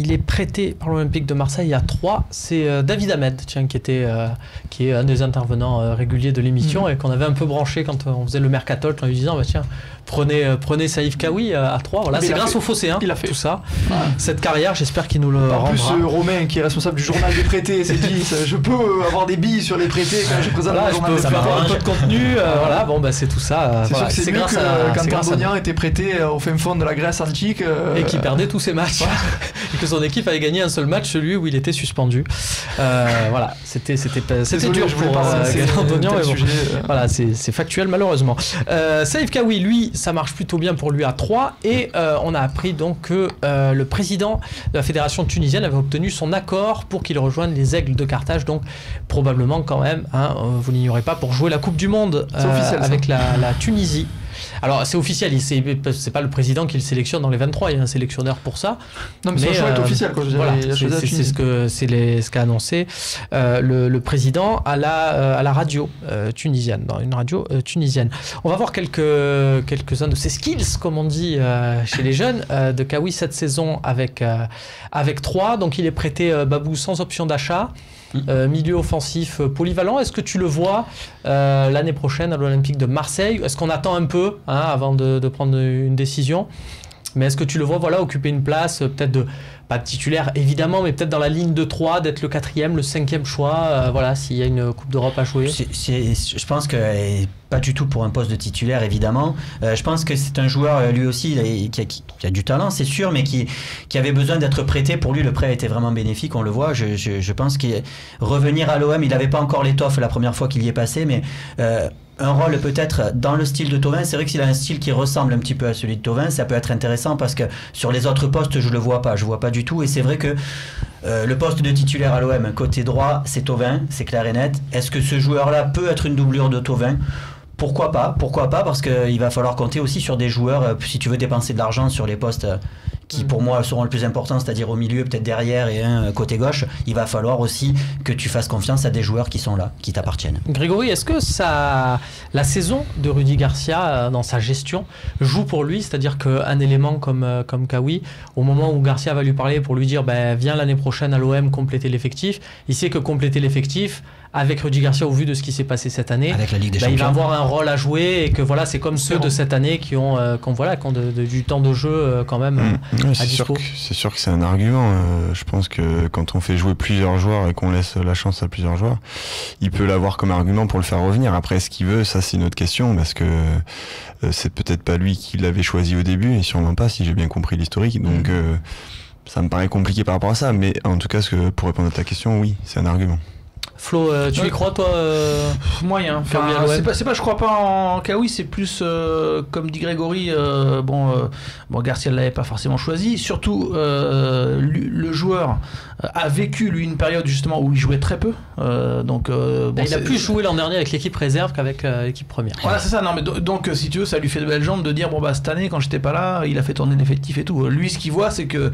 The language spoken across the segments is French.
il est prêté par l'Olympique de Marseille à 3. C'est David Ahmed, tiens, qui est un des intervenants réguliers de l'émission et qu'on avait un peu branché quand on faisait le Mercato, en lui disant bah, tiens, prenez Saïf Kaoui à 3. Voilà, c'est grâce au Phocéen, il a fait tout ça. Cette carrière, j'espère qu'il nous le rendra. En plus, Romain, qui est responsable du journal des prêtés, s'est dit je peux avoir des billes sur les prêtés quand je présente le journal des prêtés. Avoir un peu de contenu. Voilà, bon, bah, c'est tout ça. C'est sûr que c'est mieux que quand Tardonian était prêté au fin fond de la Grèce antique. Et qui perdait tous ses matchs. Et que son équipe avait gagné un seul match, celui où il était suspendu. Voilà, c'était dur pour Tardonian. Voilà, c'est factuel malheureusement. Saïf Kaoui, lui, ça marche plutôt bien pour lui à 3. Et on a appris donc que le président de la fédération tunisienne avait obtenu son accord pour qu'il rejoigne les Aigles de Carthage. Donc probablement quand même, hein, vous n'ignorez pas, pour jouer la Coupe du Monde avec la Tunisie. Alors c'est officiel, c'est pas le président qui le sélectionne dans les 23, il y a un sélectionneur pour ça. Non mais c'est un choix officiel quoi. Voilà, c'est ce qu'a annoncé le président à la radio tunisienne, dans une radio tunisienne. On va voir quelques-uns de ses skills, comme on dit chez les jeunes, de Kaoui cette saison avec 3. Donc il est prêté Babou sans option d'achat. Milieu offensif polyvalent. Est-ce que tu le vois l'année prochaine à l'Olympique de Marseille? Est-ce qu'on attend un peu avant de prendre une décision? Mais est-ce que tu le vois occuper une place, peut-être pas de titulaire évidemment, mais peut-être dans la ligne de 3, d'être le 4e, le 5e choix, s'il y a une Coupe d'Europe à jouer? Je pense que pas du tout pour un poste de titulaire évidemment. Je pense que c'est un joueur lui aussi qui a du talent c'est sûr, mais qui avait besoin d'être prêté. Pour lui le prêt a été vraiment bénéfique, on le voit. Je pense qu'il revenir à l'OM, il n'avait pas encore l'étoffe la première fois qu'il y est passé, mais un rôle peut-être dans le style de Thauvin. C'est vrai que s'il a un style qui ressemble un petit peu à celui de Thauvin, ça peut être intéressant parce que sur les autres postes je vois pas du tout. Et c'est vrai que le poste de titulaire à l'OM côté droit c'est Thauvin, c'est clair et net. Est-ce que ce joueur là peut être une doublure de Thauvin? Pourquoi pas, parce qu'il va falloir compter aussi sur des joueurs, si tu veux dépenser de l'argent sur les postes qui pour moi seront le plus important, c'est-à-dire au milieu, peut-être derrière et un côté gauche, il va falloir aussi que tu fasses confiance à des joueurs qui sont là, qui t'appartiennent. Grégory, est-ce que la saison de Rudy Garcia dans sa gestion joue pour lui? C'est-à-dire qu'un élément comme Kaoui, au moment où Garcia va lui parler pour lui dire viens l'année prochaine à l'OM compléter l'effectif, il sait que compléter l'effectif avec Rudy Garcia, au vu de ce qui s'est passé cette année, avec la Ligue des Champions, il va avoir un rôle à jouer et que c'est comme ceux de cette année qui ont du temps de jeu quand même à dispo. C'est sûr que c'est un argument. Je pense que quand on fait jouer plusieurs joueurs et qu'on laisse la chance à plusieurs joueurs, il peut l'avoir comme argument pour le faire revenir. Après, ce qu'il veut, ça c'est une autre question, parce que c'est peut-être pas lui qui l'avait choisi au début, et sûrement pas, si j'ai bien compris l'historique. Donc ça me paraît compliqué par rapport à ça, mais en tout cas, pour répondre à ta question, oui, c'est un argument. Flo, tu y crois toi Moyen. Enfin, c'est pas je crois pas en Kaoui, c'est plus comme dit Grégory. Garcia ne l'avait pas forcément choisi. Surtout, le joueur a vécu lui une période justement où il jouait très peu. Il a plus joué l'an dernier avec l'équipe réserve qu'avec l'équipe première. Voilà, c'est ça. Non, mais donc si tu veux, ça lui fait de belles jambes de dire cette année quand j'étais pas là, il a fait tourner l'effectif et tout. Lui, ce qu'il voit, c'est que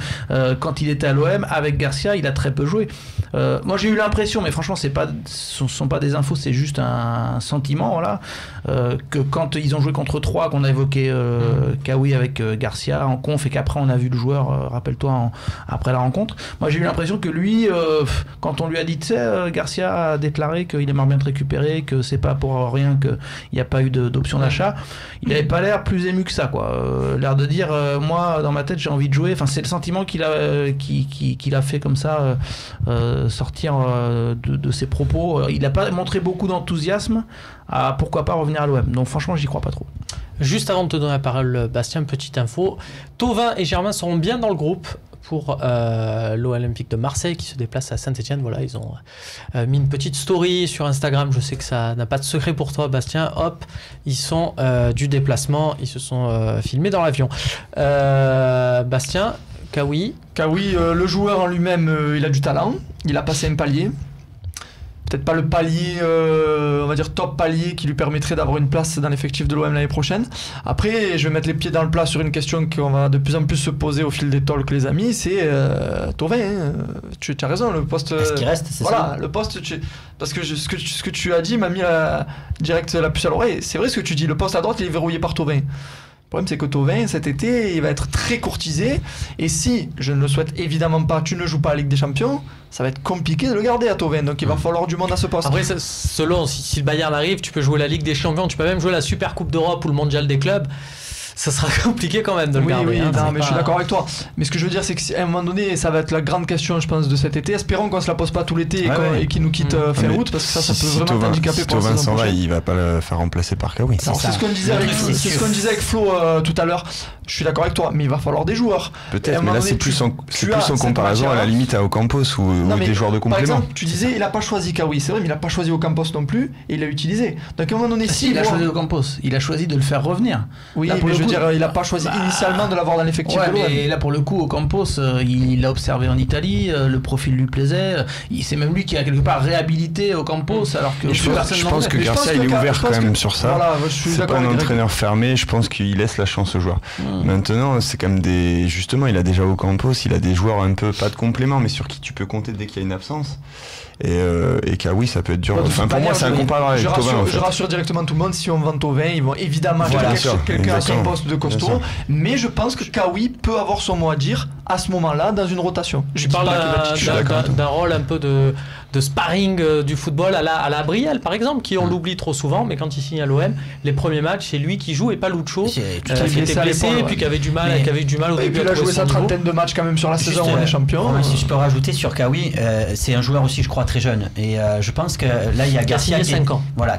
quand il était à l'OM avec Garcia, il a très peu joué. Moi, j'ai eu l'impression, mais franchement, ce sont pas des infos, c'est juste un sentiment, voilà, que quand ils ont joué contre 3, qu'on a évoqué Kaoui avec Garcia en conf et qu'après on a vu le joueur, rappelle-toi, après la rencontre, moi j'ai eu l'impression que lui, quand on lui a dit, tu sais, Garcia a déclaré qu'il aimerait bien te récupérer, que c'est pas pour rien qu'il n'y a pas eu d'option d'achat, il avait pas l'air plus ému que ça, quoi. L'air de dire, moi dans ma tête j'ai envie de jouer, enfin c'est le sentiment qu'il a fait comme ça, sortir de ses propos. Il n'a pas montré beaucoup d'enthousiasme à pourquoi pas revenir à l'OM. Donc franchement, j'y crois pas trop. Juste avant de te donner la parole, Bastien, petite info. Thauvin et Germain seront bien dans le groupe pour l'Olympique de Marseille qui se déplace à Saint-Etienne. Voilà, ils ont mis une petite story sur Instagram. Je sais que ça n'a pas de secret pour toi, Bastien. Hop, ils sont du déplacement. Ils se sont filmés dans l'avion. Bastien, Kaoui. Le joueur en lui-même, il a du talent. Il a passé un palier. Peut-être pas le palier, on va dire top palier qui lui permettrait d'avoir une place dans l'effectif de l'OM l'année prochaine. Après, je vais mettre les pieds dans le plat sur une question qu'on va de plus en plus se poser au fil des talks, les amis, c'est Thauvin, tu as raison, le poste... Est-ce qu'il reste, c'est voilà, ça le poste, parce que ce que tu as dit m'a mis direct la puce à l'oreille. C'est vrai ce que tu dis, le poste à droite il est verrouillé par Thauvin. Le problème, c'est que Thauvin, cet été, il va être très courtisé. Et si, je ne le souhaite évidemment pas, tu ne joues pas à la Ligue des Champions, ça va être compliqué de le garder à Thauvin. Donc il va falloir du monde à ce poste. Après, selon si le Bayern arrive, tu peux jouer la Ligue des Champions, tu peux même jouer la Super Coupe d'Europe ou le Mondial des clubs. Ça sera compliqué quand même de le garder. Oui, hein, non, mais je suis d'accord avec toi. Mais ce que je veux dire, c'est qu'à un moment donné, ça va être la grande question, je pense, de cet été. Espérons qu'on se la pose pas tout l'été et qu'il nous quitte fin août, parce que ça peut vraiment t'handicaper pour la saison s'en va, prochaine. il va pas le faire remplacer par Kawi. C'est ce qu'on disait avec Flo tout à l'heure. Je suis d'accord avec toi, mais il va falloir des joueurs. Peut-être, mais là c'est plus en comparaison à la limite à Ocampos ou des joueurs de complément. Par exemple, tu disais, il a pas choisi Kawi, c'est vrai, mais il a pas choisi Ocampos non plus, et il l'a utilisé. Donc à un moment donné, si il a choisi Ocampos, il a choisi de le faire revenir. Oui, mais je veux dire, il a pas choisi initialement de l'avoir dans l'effectif de l'OM. Mais là pour le coup, Ocampos, il l'a observé en Italie, le profil lui plaisait. C'est même lui qui a quelque part réhabilité Ocampos, alors que je pense que Garcia il est ouvert quand même sur ça. C'est pas un entraîneur fermé, je pense qu'il laisse la chance aux joueurs. Maintenant, c'est comme justement, il a déjà Ocampos, il a des joueurs un peu pas de complément, mais sur qui tu peux compter dès qu'il y a une absence. Et Kawi, ça peut être dur. Enfin, pour moi, c'est incomparable avec Thauvin. Je rassure directement tout le monde, si on vend Thauvin, ils vont évidemment acheter quelqu'un à son poste de costaud. Mais je pense que Kawi peut avoir son mot à dire à ce moment-là dans une rotation. Je parle d'un rôle un peu de sparring du football à la Brielle, par exemple, qui on l'oublie trop souvent, mais quand il signe à l'OM, les premiers matchs, c'est lui qui joue et pas Lucho, qui était blessé et puis qui avait du mal au début. Et puis il a joué sa trentaine de matchs quand même sur la saison où on est champion. Si je peux rajouter sur Kawi, c'est un joueur aussi, je crois, très jeune. Et je pense que là, il y a Garcia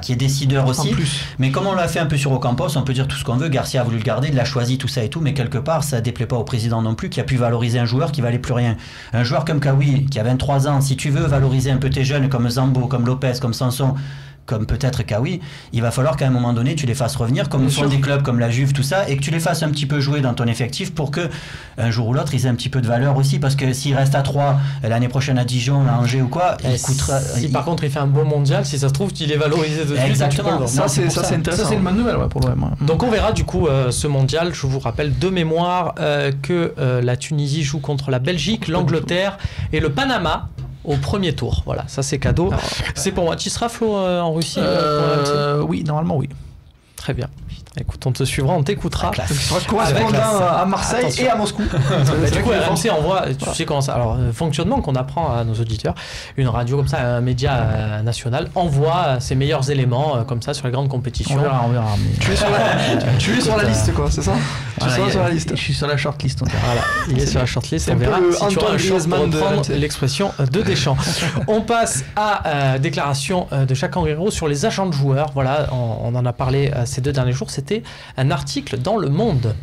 qui est décideur aussi. Mais comme on l'a fait un peu sur Ocampos, on peut dire tout ce qu'on veut. Garcia a voulu le garder, il l'a choisi, tout ça et tout. Mais quelque part, ça ne déplaît pas au président non plus, qui a pu valoriser un joueur qui valait plus rien. Un joueur comme Kawi, qui a 23 ans, si tu veux valoriser un peu tes jeunes comme Zambo, comme Lopez, comme Sanson, comme peut-être Kawi, il va falloir qu'à un moment donné tu les fasses revenir, comme font des clubs comme la Juve, tout ça, et que tu les fasses un petit peu jouer dans ton effectif pour que un jour ou l'autre ils aient un petit peu de valeur aussi, parce que s'il reste à 3 l'année prochaine à Dijon, à Angers ou quoi, il coûtera. Si par contre il fait un bon mondial, si ça se trouve il est valorisé de suite. Exactement. Ça c'est intéressant. Ça c'est une bonne nouvelle pour l'OM. Donc on verra du coup ce mondial. Je vous rappelle de mémoire que la Tunisie joue contre la Belgique, l'Angleterre et le Panama au premier tour. Voilà, ça c'est cadeau. C'est pour moi. Tu seras, Flo, en Russie Oui, normalement oui. Très bien. Écoute, on te suivra, on t'écoutera. Tu seras correspondant à Marseille et à Moscou. Du coup, RMC envoie, tu sais comment ça. Alors, fonctionnement qu'on apprend à nos auditeurs, une radio comme ça, un média national, envoie ses meilleurs éléments comme ça sur les grandes compétitions. On verra. Tu es sur la liste, quoi, c'est ça? Tu seras sur la liste. Je suis sur la shortlist. Voilà, il est sur la shortlist. On verra si tu auras un short pour reprendre l'expression de Deschamps. On passe à déclaration de Jacques Henriot sur les agents de joueurs. Voilà, on en a parlé ces 2 derniers jours. C'était un article dans Le Monde.